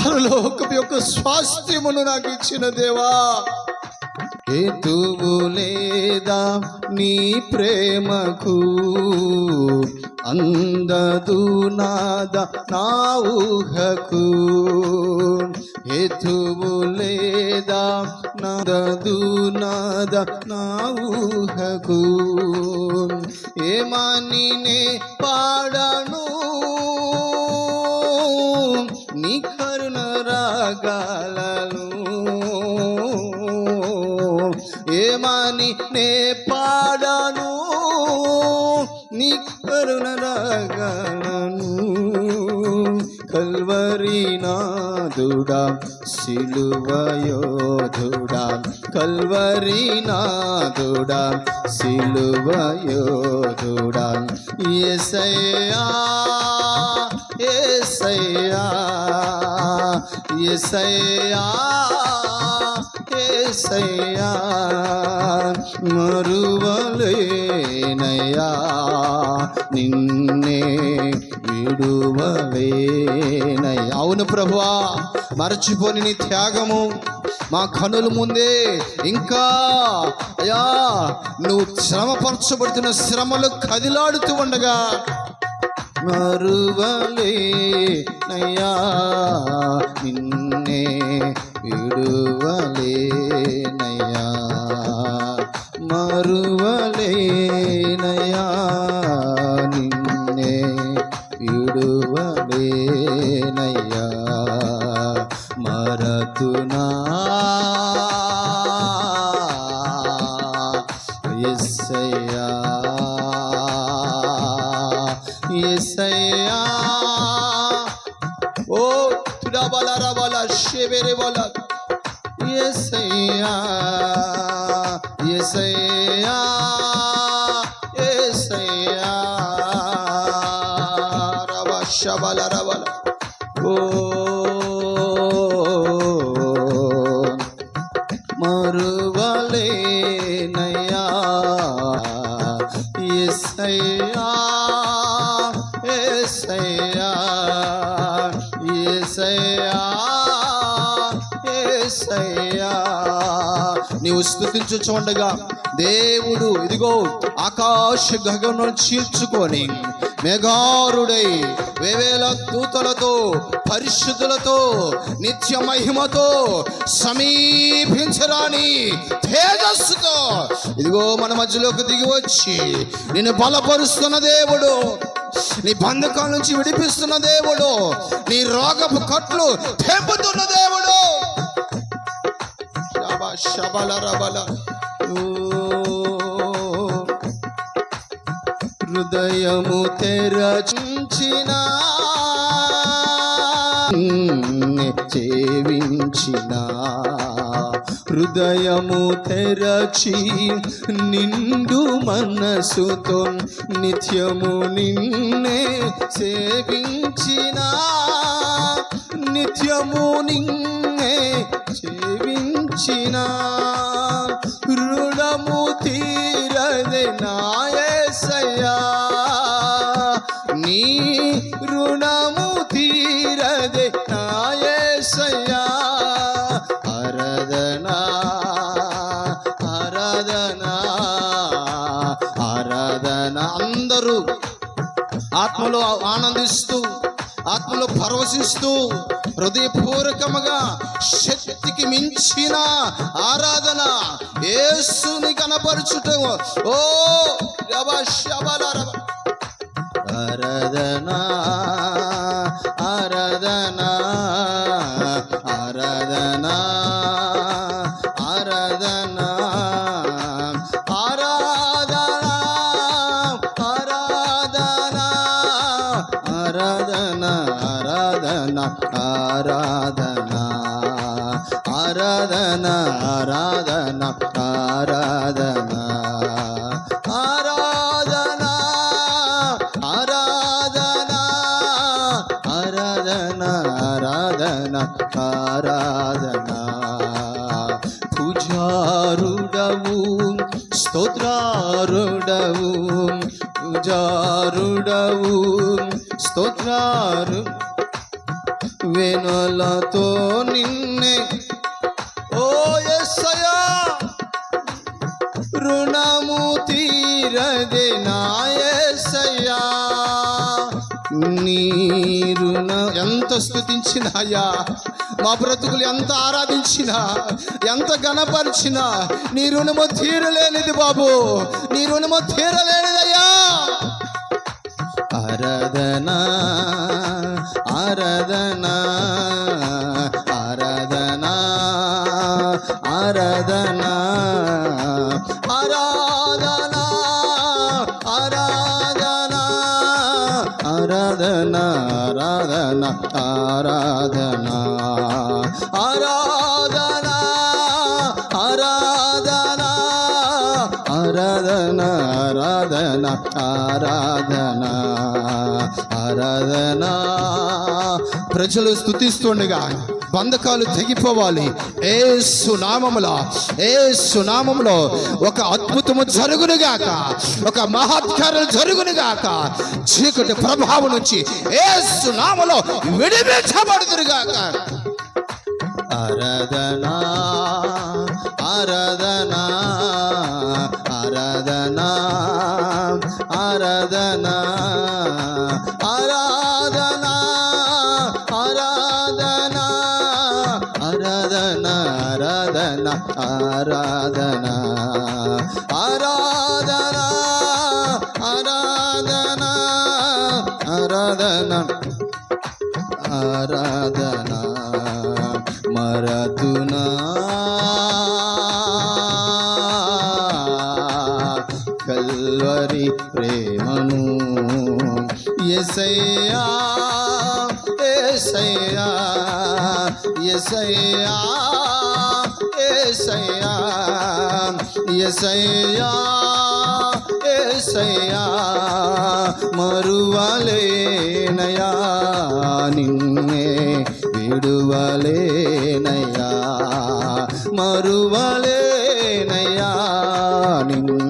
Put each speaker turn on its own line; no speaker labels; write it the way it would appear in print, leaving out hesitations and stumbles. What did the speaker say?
పరలోకపు యొక్క స్వాస్థ్యమును నాకు ఇచ్చిన దేవా, హేతువు లేదా నీ ప్రేమకు, అందదు నాద నా ఊహకు. హేతువు లేదా నాదదు నాద నా ఊహకు. ఏమని నే పాడను నీ కరుణ రాగాలను, ఏమని నే పాడను నీ కరుణ రాగాలను. కల్వరి నాదుడా సిలువ యోధుడా, కల్వరి నాదుడా సిలువ యోధుడా. యేసయ్యా యేసయ్యా యేసయ్యా యేసయ్యా, మరువలేనయ్యా నిన్నే విడువలేనయ్యా. అవును ప్రభువా, మరచిపోని నీ త్యాగము మా కనుల ముందే ఇంకా అయ్యా నువ్వు శ్రమపరచబడుతున్న శ్రమలు కదిలాడుతూ ఉండగా మరువలేనయ్యా నిన్నే విడువలేనయ్యా, మరువలేనయ్యా నిన్నే విడువలేనయ్యా. మరతునా యేసయ్యా యేసయ్యా. ఓ తుడాబల రబల షెబెరే బల యేసయ్యా యేసయ్యా యేసయ్యా రబ షబల రబల. ఓ మరువలేనయ్యా యేసయ్యా యేసయ్యా యేసయ్యా యేసయ్యా. నీవు స్తుతించుచుండగా దేవుడు ఇదిగో ఆకాశ గగనం చీల్చుకొని మేఘారుడై వేవేల దూతలతో పరిశుద్ధులతో నిత్య మహిమతో సమీపించరాని తేజస్సుతో ఇదిగో మన మధ్యలోకి దిగి వచ్చి నిన్ను బలపరుస్తున్న దేవుడు, నీ బంధకాల నుంచి విడిపిస్తున్న దేవుడు, నీ రోగపు కట్లు తెంపుతున్న దేవుడు. శబల రబల. హృదయము తెరచిన చేవించిన, హృదయము తెరచి నిండు మనసుతో నిత్యము నిన్నే సేవించిన, నిత్యము నిన్నే సేవించిన. రుణము తీరదే నా యేసయ్యా, నీ రుణము తీరదే నా యేసయ్యా. ఆరాధనా ఆరాధనా ఆరాధనా. అందరూ ఆత్మలో ఆనందిస్తూ ఆత్మలో పరవశిస్తూ హృదయపూర్వకముగా శక్తికి మించిన ఆరాధన యేసుని కనపరచుట. ఓ ఆరాధనా ఆరాధనా ఆరాధనా ఆరాధనా ఆరాధనా ఆరాధనా ఆరాధనా ఆరాధనా ఆరాధనా ఆరాధనా ఆరాధనా ఆరాధనా ఆరాధనా ఆరాధనా ఆరాధనా ఆరాధనా. పూజారుడవు స్తోత్రారుడవు, పూజారుడవు స్తోత్రారు వెనులతో నిన్నే ఓ యేసయ్యా రుణము తీరదే నా యేసయ్యా నీ రుణ ఎంత స్తుతించినా అయ్యా మా బ్రతుకులు ఎంత ఆరాధించినా ఎంత ఘనపరిచినా నీ రుణము తీరలేనిది బాబు, నీ రుణము తీరలేనిదయ్యా. ఆరాధనా ఆరాధనా ఆరాధనా ఆరాధనా ఆరాధనా ఆరాధనా ఆరాధనా ఆరాధనా ఆరాధనా ఆరాధనా ఆరాధనా ఆరాధనా ఆరాధనా ఆరాధనా ఆరాధనా. ప్రజలు స్తుతిస్తుండగా బంధకాలు తెగిపోవాలి. యేసు నామములో, యేసు నామములో ఒక అద్భుతము జరుగునుగాక, ఒక మహత్కార్యం జరుగునుగాక. చీకటి ప్రభావం నుంచి యేసు నామములో విడిపించబడుదురుగాక. ఆరాధనా ఆరాధనా ఆరాధనా ఆరాధనా ఆరాధనా ఆరాధనా ఆరాధనా ఆరాధనా ఆరాధనా ఆరాధనా ఆరాధనా ఆరాధనా ఆరాధనా మరతునా కల్వరి ప్రేమను యేసయ్యా యేసయ్యా యేసయ్యా యేసయ్యా యేసయ్యా యేసయ్యా మరువలేనయా నిన్నే విడువలేనయా మరువలేనయా నిన్నే